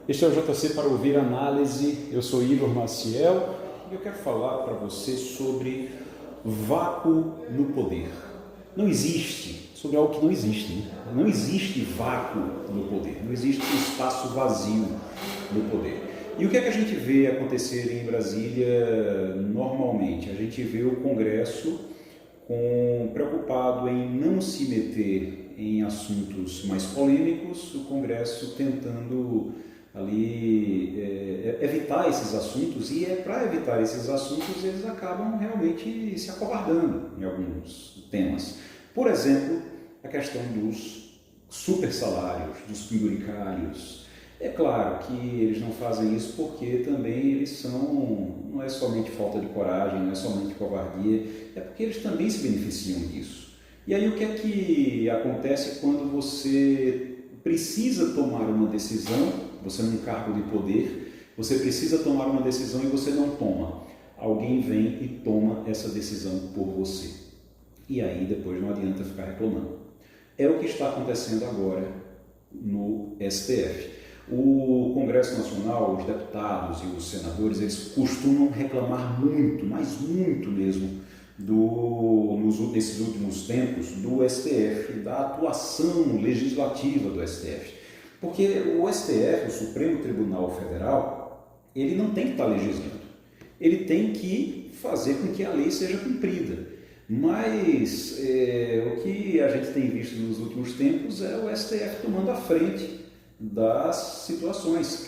Este é o JC para ouvir análise. Eu sou Igor Maciel e eu quero falar para você sobre vácuo no poder. Não existe, sobre algo que não existe, né? Não existe vácuo no poder, não existe espaço vazio no poder. E o que é que a gente vê acontecer em Brasília normalmente? A gente vê o Congresso preocupado em não se meter em assuntos mais polêmicos, o Congresso tentando ali evitar esses assuntos, e para evitar esses assuntos eles acabam realmente se acovardando em alguns temas. Por exemplo, a questão dos super salários, dos penduricários. É claro que eles não fazem isso porque também eles não é somente falta de coragem, não é somente covardia, é porque eles também se beneficiam disso. E aí o que é que acontece quando você precisa tomar uma decisão, você num cargo de poder, você precisa tomar uma decisão e você não toma. Alguém vem e toma essa decisão por você. E aí depois não adianta ficar reclamando. É o que está acontecendo agora no STF. O Congresso Nacional, os deputados e os senadores, eles costumam reclamar muito, mas muito mesmo, nesses últimos tempos, do STF, da atuação legislativa do STF. Porque o STF, o Supremo Tribunal Federal, ele não tem que estar legislando. Ele tem que fazer com que a lei seja cumprida. Mas o que a gente tem visto nos últimos tempos é o STF tomando a frente das situações,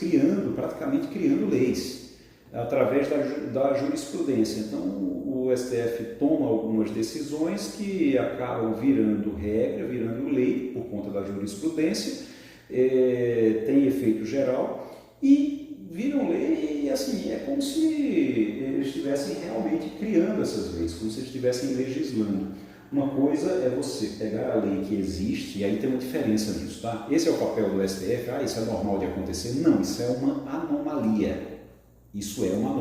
praticamente criando leis, através da jurisprudência. Então, o STF toma algumas decisões que acabam virando regra, virando lei, por conta da jurisprudência, tem efeito geral e viram lei, e assim, é como se eles estivessem realmente criando essas leis, como se eles estivessem legislando. Uma coisa é você pegar a lei que existe, e aí tem uma diferença nisso, tá? Esse é o papel do STF, isso é normal de acontecer? Não, isso é uma anomalia. Isso é uma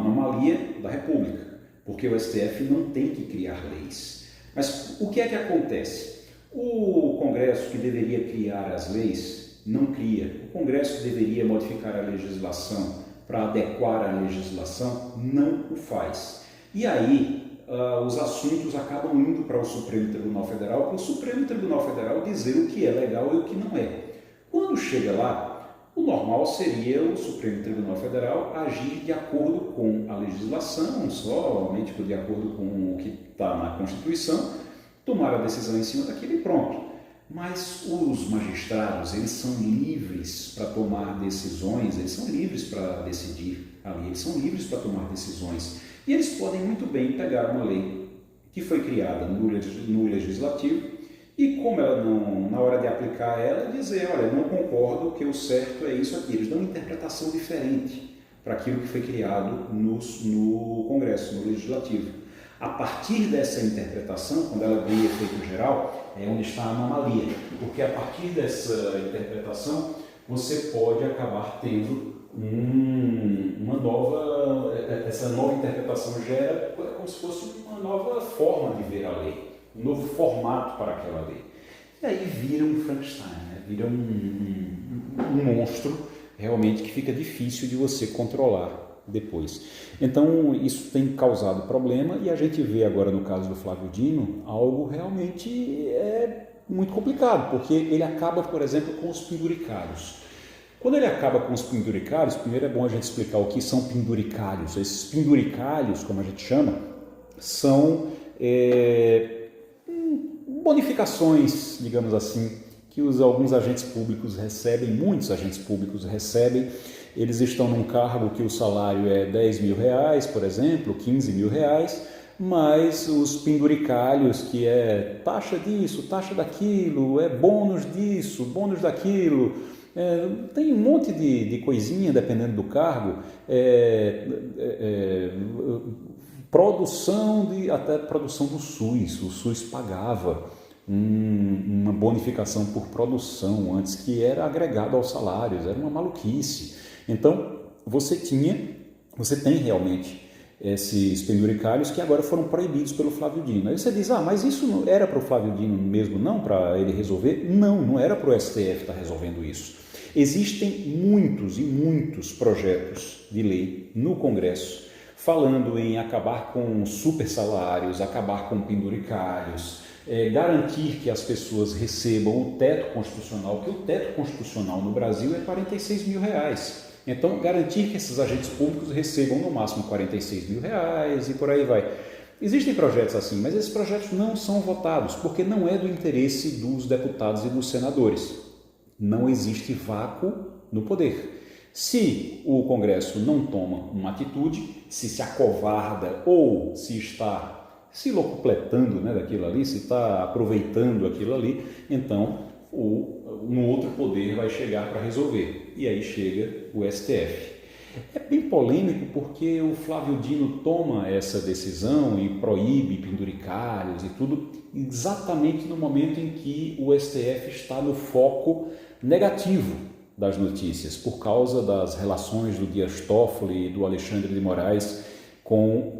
anomalia da República, porque o STF não tem que criar leis. Mas o que é que acontece? O Congresso, que deveria criar as leis, não cria. O Congresso, que deveria modificar a legislação para adequar a legislação, não o faz. E aí os assuntos acabam indo para o Supremo Tribunal Federal, para o Supremo Tribunal Federal dizer o que é legal e o que não é. Quando chega lá, o normal seria o Supremo Tribunal Federal agir de acordo com a legislação, somente de acordo com o que está na Constituição, tomar a decisão em cima daquilo e pronto. Mas os magistrados, eles são livres para tomar decisões, eles são livres para decidir ali, eles são livres para tomar decisões. E eles podem muito bem pegar uma lei que foi criada no Legislativo e, como ela não, na hora de aplicar ela, dizer, olha, não concordo que o certo é isso aqui. Eles dão uma interpretação diferente para aquilo que foi criado no Congresso, no Legislativo. A partir dessa interpretação, quando ela ganha efeito geral, é onde está a anomalia, porque a partir dessa interpretação você pode acabar tendo essa nova interpretação gera como se fosse uma nova forma de ver a lei, um novo formato para aquela lei. E aí vira um Frankenstein, né? Vira um monstro realmente que fica difícil de você controlar depois. Então isso tem causado problema e a gente vê agora no caso do Flávio Dino algo realmente muito complicado, porque ele acaba, por exemplo, com os penduricários. Quando ele acaba com os penduricários, primeiro é bom a gente explicar o que são penduricários. Esses penduricários, como a gente chama, são bonificações, digamos assim, que alguns agentes públicos recebem, muitos agentes públicos recebem. Eles estão num cargo que o salário é R$10.000, por exemplo, R$15.000, mas os penduricários, que é taxa disso, taxa daquilo, bônus disso, bônus daquilo, tem um monte de coisinha dependendo do cargo, até produção do SUS. O SUS pagava uma bonificação por produção antes, que era agregado aos salários, era uma maluquice. Então você tem realmente esses penduricários que agora foram proibidos pelo Flávio Dino. Aí você diz, mas isso não era para o Flávio Dino mesmo, não para ele resolver? Não era para o STF estar resolvendo isso. Existem muitos e muitos projetos de lei no Congresso falando em acabar com super salários, acabar com penduricários, garantir que as pessoas recebam o teto constitucional, que o teto constitucional no Brasil é R$46 mil. Então, garantir que esses agentes públicos recebam no máximo R$46 mil e por aí vai. Existem projetos assim, mas esses projetos não são votados, porque não é do interesse dos deputados e dos senadores. Não existe vácuo no poder. Se o Congresso não toma uma atitude, se acovarda ou se está se locupletando, né, daquilo ali, se está aproveitando aquilo ali, então um outro poder vai chegar para resolver. E aí chega o STF. É bem polêmico porque o Flávio Dino toma essa decisão e proíbe penduricários e tudo exatamente no momento em que o STF está no foco negativo das notícias, por causa das relações do Dias Toffoli e do Alexandre de Moraes com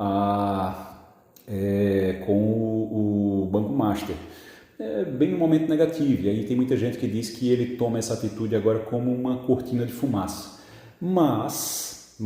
o Banco Master. É bem um momento negativo, e aí tem muita gente que diz que ele toma essa atitude agora como uma cortina de fumaça. Mas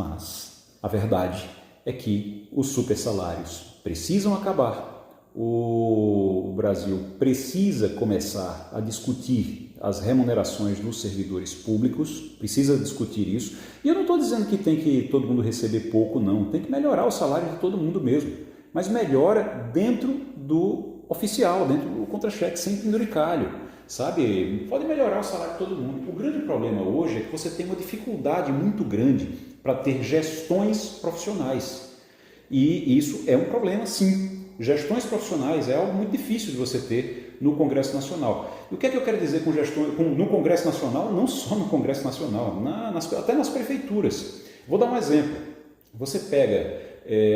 a verdade é que os supersalários precisam acabar. O Brasil precisa começar a discutir as remunerações dos servidores públicos, precisa discutir isso. E eu não estou dizendo que tem que todo mundo receber pouco, não. Tem que melhorar o salário de todo mundo mesmo. Mas melhora dentro do oficial, dentro do contra-cheque, sem penduricalho, sabe? Pode melhorar o salário de todo mundo. O grande problema hoje é que você tem uma dificuldade muito grande para ter gestões profissionais. E isso é um problema, sim. Gestões profissionais é algo muito difícil de você ter no Congresso Nacional. E o que é que eu quero dizer com gestão no Congresso Nacional? Não só no Congresso Nacional, até nas prefeituras. Vou dar um exemplo. Você pega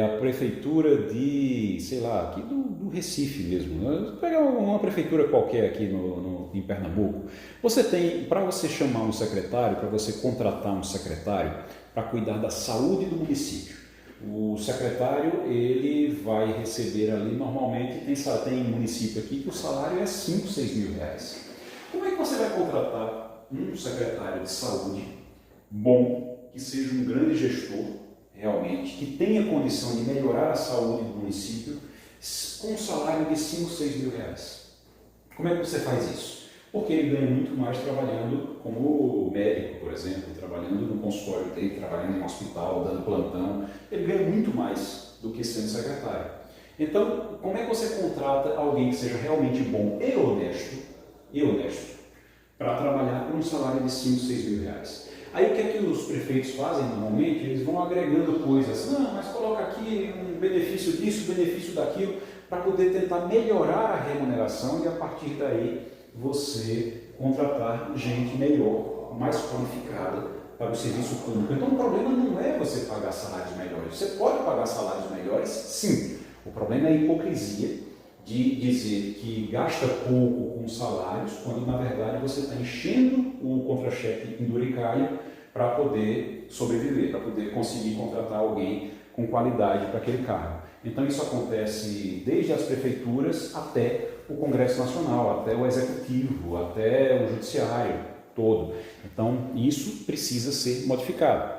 a prefeitura de, sei lá, aqui do Recife mesmo. Pega uma prefeitura qualquer aqui em Pernambuco. Você tem, para você chamar um secretário, para você contratar um secretário para cuidar da saúde do município. O secretário, ele vai receber ali, normalmente, tem município aqui que o salário é 5, 6 mil reais. Como é que você vai contratar um secretário de saúde bom, que seja um grande gestor, realmente, que tenha condição de melhorar a saúde do município, com um salário de 5, 6 mil reais? Como é que você faz isso? Porque ele ganha muito mais trabalhando como médico, por exemplo, trabalhando no consultório dele, trabalhando em um hospital, dando plantão. Ele ganha muito mais do que sendo secretário. Então, como é que você contrata alguém que seja realmente bom e honesto para trabalhar com um salário de 5, 6 mil reais? Aí o que é que os prefeitos fazem normalmente? Eles vão agregando coisas. Não, mas coloca aqui um benefício disso, benefício daquilo, para poder tentar melhorar a remuneração e a partir daí você contratar gente melhor, mais qualificada para o serviço público. Então o problema não é você pagar salários melhores. Você pode pagar salários melhores, sim. O problema é a hipocrisia de dizer que gasta pouco com salários, quando na verdade você está enchendo o contra-cheque penduricário para poder sobreviver, para poder conseguir contratar alguém com qualidade para aquele cargo. Então isso acontece desde as prefeituras até o Congresso Nacional, até o Executivo, até o Judiciário todo. Então isso precisa ser modificado.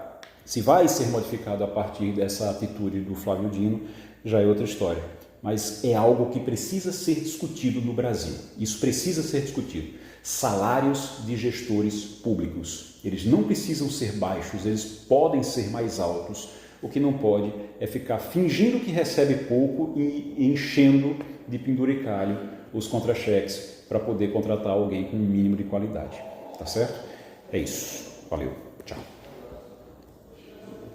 Se vai ser modificado a partir dessa atitude do Flávio Dino, já é outra história. Mas é algo que precisa ser discutido no Brasil. Isso precisa ser discutido. Salários de gestores públicos. Eles não precisam ser baixos, eles podem ser mais altos. O que não pode é ficar fingindo que recebe pouco e enchendo de penduricalho os contra-cheques para poder contratar alguém com um mínimo de qualidade. Tá certo? É isso. Valeu. Tchau.